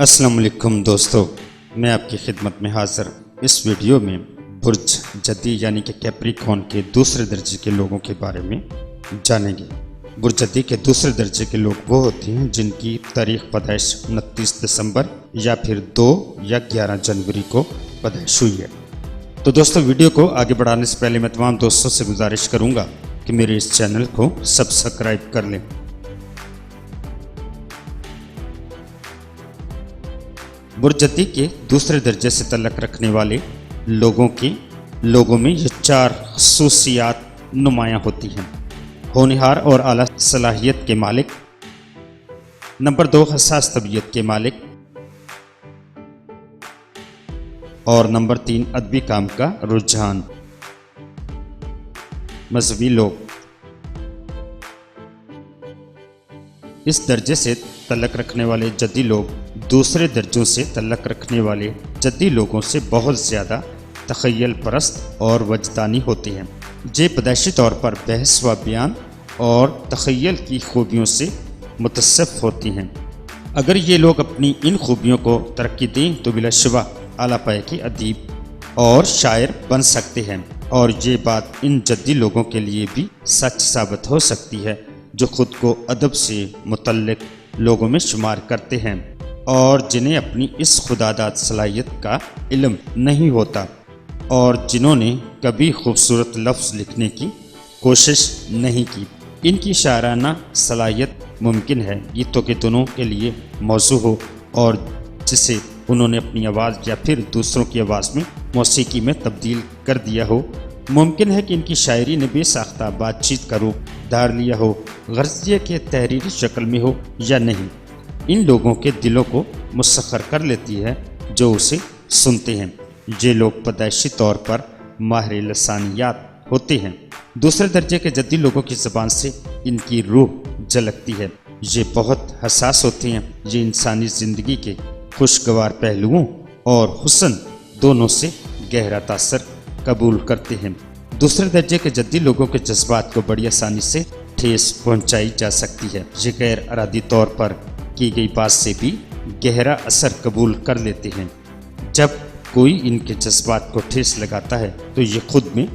السلام علیکم دوستو، میں آپ کی خدمت میں حاضر اس ویڈیو میں برج جدی یعنی کہ کیپریکون کے دوسرے درجے کے لوگوں کے بارے میں جانیں گے۔ برج جدی کے دوسرے درجے کے لوگ وہ ہوتے ہیں جن کی تاریخ پیدائش 29 دسمبر یا پھر 2 یا 11 جنوری کو پیدائش ہوئی ہے۔ تو دوستو، ویڈیو کو آگے بڑھانے سے پہلے میں تمام دوستوں سے گزارش کروں گا کہ میرے اس چینل کو سبسکرائب کر لیں۔ برج جدی کے دوسرے درجے سے تعلق رکھنے والے لوگوں میں یہ 4 خصوصیات نمایاں ہوتی ہیں۔ ہونہار اور اعلیٰ صلاحیت کے مالک، نمبر 2 حساس طبیعت کے مالک، اور نمبر 3 ادبی کام کا رجحان۔ مذہبی لوگ، اس درجے سے تعلق رکھنے والے جدی لوگ دوسرے درجوں سے تعلق رکھنے والے جدی لوگوں سے بہت زیادہ تخیل پرست اور وجدانی ہوتے ہیں۔ یہ پیدائشی طور پر بحث و بیان اور تخیل کی خوبیوں سے متصف ہوتی ہیں۔ اگر یہ لوگ اپنی ان خوبیوں کو ترقی دیں تو بلا شبہ اعلیٰ پائے کے ادیب اور شاعر بن سکتے ہیں، اور یہ بات ان جدی لوگوں کے لیے بھی سچ ثابت ہو سکتی ہے جو خود کو ادب سے متعلق لوگوں میں شمار کرتے ہیں اور جنہیں اپنی اس خداداد صلاحیت کا علم نہیں ہوتا، اور جنہوں نے کبھی خوبصورت لفظ لکھنے کی کوشش نہیں کی۔ ان کی شاعرانہ صلاحیت ممکن ہے گیتوں کے دنوں کے لیے موزوں ہو اور جسے انہوں نے اپنی آواز یا پھر دوسروں کی آواز میں موسیقی میں تبدیل کر دیا ہو۔ ممکن ہے کہ ان کی شاعری نے بے ساختہ بات چیت کا روپ دھار لیا ہو، غرض یہ کہ تحریری شکل میں ہو یا نہیں، ان لوگوں کے دلوں کو مسخر کر لیتی ہے جو اسے سنتے ہیں۔ یہ لوگ پیدائشی طور پر ماہر لسانیات ہوتے ہیں۔ دوسرے درجے کے جدی لوگوں کی زبان سے ان کی روح جھلکتی ہے۔ یہ بہت حساس ہوتے ہیں۔ یہ انسانی زندگی کے خوشگوار پہلوؤں اور حسن دونوں سے گہرا تاثر قبول کرتے ہیں۔ دوسرے درجے کے جدی لوگوں کے جذبات کو بڑی آسانی سے ٹھیس پہنچائی جا سکتی ہے۔ یہ غیر ارادی طور پر کی گئی بات سے بھی گہرا اثر قبول کر لیتے ہیں۔ جب کوئی ان کے جذبات کو ٹھیس لگاتا ہے تو یہ خود میں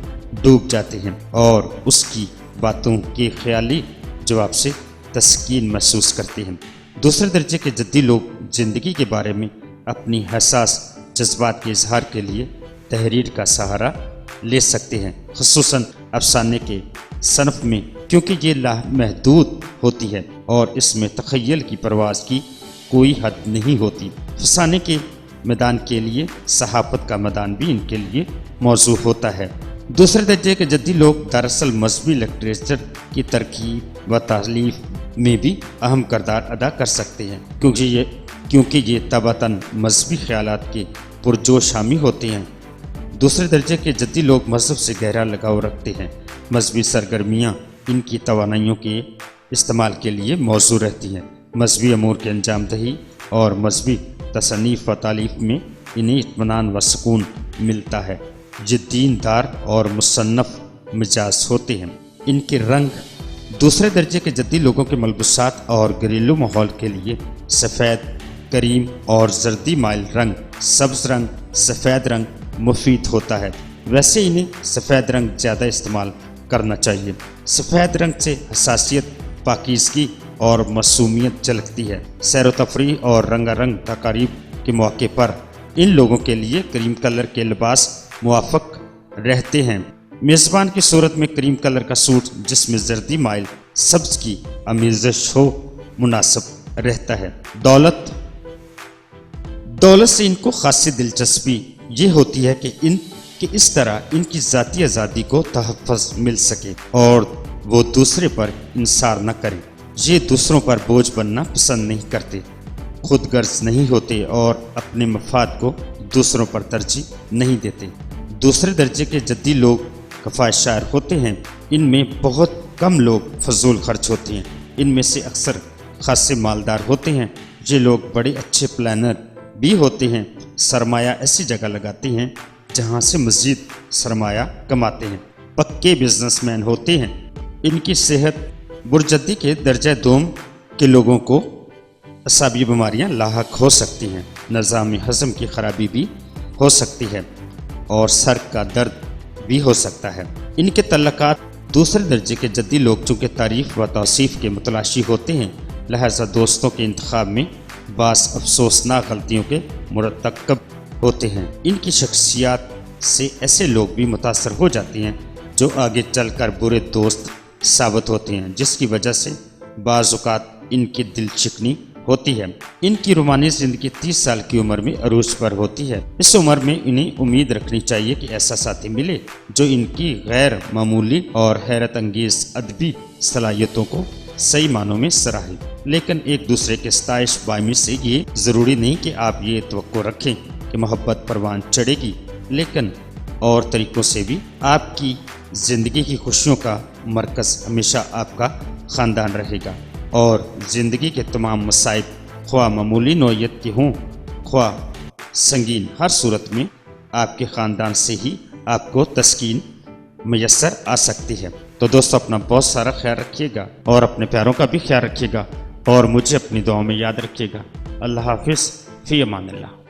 ڈوب جاتے ہیں اور اس کی باتوں کے خیالی جواب سے تسکین محسوس کرتے ہیں۔ دوسرے درجے کے جدی لوگ زندگی کے بارے میں اپنی حساس جذبات کے اظہار کے لیے تحریر کا سہارا لے سکتے ہیں، خصوصاً افسانے کے صنف میں، کیونکہ یہ لامحدود ہوتی ہے اور اس میں تخیل کی پرواز کی کوئی حد نہیں ہوتی۔ افسانے کے میدان کے لیے صحافت کا میدان بھی ان کے لیے موزوں ہوتا ہے۔ دوسرے درجے کے جدی لوگ دراصل مذہبی لٹریچر کی ترکیب و تالیف میں بھی اہم کردار ادا کر سکتے ہیں، کیونکہ یہ طبعاً مذہبی خیالات کے پرجوش حامی ہوتے ہیں۔ دوسرے درجے کے جدی لوگ مذہب سے گہرا لگاؤ رکھتے ہیں۔ مذہبی سرگرمیاں ان کی توانائیوں کے استعمال کے لیے موزوں رہتی ہیں۔ مذہبی امور کے انجام دہی اور مذہبی تصنیف و تالیف میں انہیں اطمینان و سکون ملتا ہے۔ یہ دیندار اور مصنف مزاج ہوتے ہیں۔ ان کے رنگ، دوسرے درجے کے جدی لوگوں کے ملبوسات اور گھریلو ماحول کے لیے سفید، کریم اور زردی مائل رنگ، سبز رنگ، سفید رنگ مفید ہوتا ہے۔ ویسے انہیں سفید رنگ زیادہ استعمال کرنا چاہیے۔ سفید رنگ سے حساسیت، پاکیزگی اور معصومیت جھلکتی ہے۔ سیر و تفریح اور رنگا رنگ تقاریب کے موقع پر ان لوگوں کے لیے کریم کلر کے لباس موافق رہتے ہیں۔ میزبان کی صورت میں کریم کلر کا سوٹ جس میں زردی مائل سبز کی آمیزش ہو مناسب رہتا ہے۔ دولت سے ان کو خاصی دلچسپی یہ ہوتی ہے کہ اس طرح ان کی ذاتی آزادی کو تحفظ مل سکے اور وہ دوسرے پر انحصار نہ کریں۔ یہ دوسروں پر بوجھ بننا پسند نہیں کرتے، خود غرض نہیں ہوتے اور اپنے مفاد کو دوسروں پر ترجیح نہیں دیتے۔ دوسرے درجے کے جدی لوگ کفایت شاعر ہوتے ہیں۔ ان میں بہت کم لوگ فضول خرچ ہوتے ہیں۔ ان میں سے اکثر خاصے مالدار ہوتے ہیں۔ یہ لوگ بڑے اچھے پلانر بھی ہوتے ہیں۔ سرمایہ ایسی جگہ لگاتے ہیں جہاں سے مزید سرمایہ کماتے ہیں۔ پکے بزنس مین ہوتے ہیں۔ ان کی صحت، برج جدی کے درجہ دوم کے لوگوں کو اعصابی بیماریاں لاحق ہو سکتی ہیں، نظام ہضم کی خرابی بھی ہو سکتی ہے اور سر کا درد بھی ہو سکتا ہے۔ ان کے تعلقات دوسرے درجے کے جدی لوگ چونکہ تعریف و توصیف کے متلاشی ہوتے ہیں، لہذا دوستوں کے انتخاب میں بعض افسوسناک غلطیوں کے مرتکب ہوتے ہیں۔ ان کی شخصیات سے ایسے لوگ بھی متاثر ہو جاتے ہیں جو آگے چل کر برے دوست ثابت ہوتے ہیں، جس کی وجہ سے بعض اوقات ان کی دل شکنی ہوتی ہے۔ ان کی رومانی زندگی 30 سال کی عمر میں عروج پر ہوتی ہے۔ اس عمر میں انہیں امید رکھنی چاہیے کہ ایسا ساتھی ملے جو ان کی غیر معمولی اور حیرت انگیز ادبی صلاحیتوں کو صحیح معنوں میں سراہے۔ لیکن ایک دوسرے کے ستائش بامی سے یہ ضروری نہیں کہ آپ یہ توقع رکھیں کہ محبت پروان چڑھے گی، لیکن اور طریقوں سے بھی آپ کی زندگی کی خوشیوں کا مرکز ہمیشہ آپ کا خاندان رہے گا، اور زندگی کے تمام مصائب خواہ معمولی نوعیت کے ہوں خواہ سنگین، ہر صورت میں آپ کے خاندان سے ہی آپ کو تسکین میسر آ سکتی ہے۔ تو دوستو اپنا بہت سارا خیال رکھیے گا اور اپنے پیاروں کا بھی خیال رکھیے گا اور مجھے اپنی دعاؤں میں یاد رکھیے گا۔ اللہ حافظ، فی امان اللہ۔